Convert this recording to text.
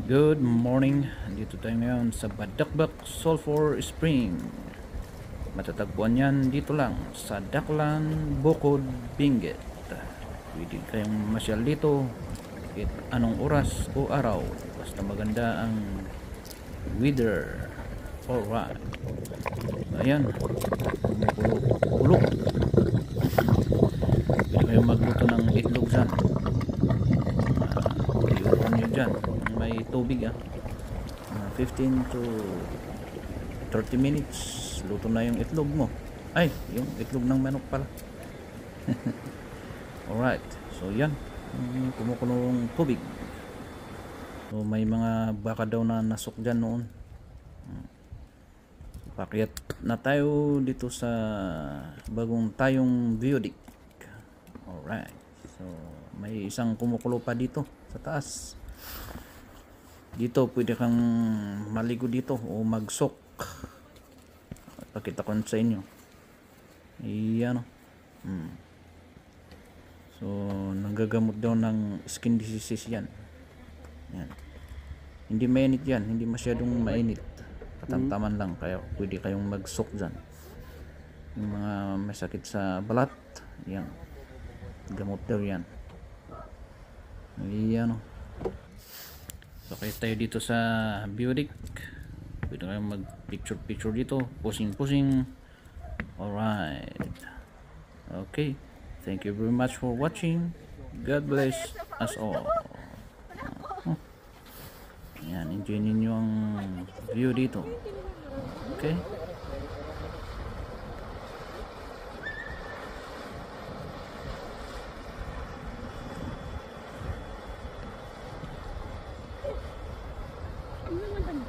Good morning. Dito tayo ngayon sa Badakbak Sulphur Spring. Matatagpuan yan dito lang sa Daklan, Bukod, Benguet. Pwede kayong masyal dito kahit anong oras o araw. Basta maganda ang weather. Alright. Ayan. Kumukulo. Pwede kayong magluto ng itlog dyan. Iupan nyo dyan. May tubig 15 to 30 minutes luto na yung itlog mo, ay yung itlog ng manok pala. Alright, so yan, kumukulong tubig. So may mga baka daw na nasok dyan noon. Pakyat na tayo dito sa bagong tayong view deck. Alright, so may isang kumukulo pa dito sa taas. Dito pwede kang maligo dito o magsok. Pakita ko sa inyo. Iyan. So nanggagamot daw ng skin diseases yan. Yan. Hindi mainit yan, hindi masyadong mainit. Katamtaman lang, kaya pwede kayong magsok dyan. Yung mga may sakit sa balat, yan. Gamot daw yan. Iyan. So kaya tayo dito sa Biotic. Pwede kayong mag picture dito, posing. Alright, okay, thank you very much for watching. God bless us all. Yan, enjoy ninyo ang view dito. Okay. Ano naman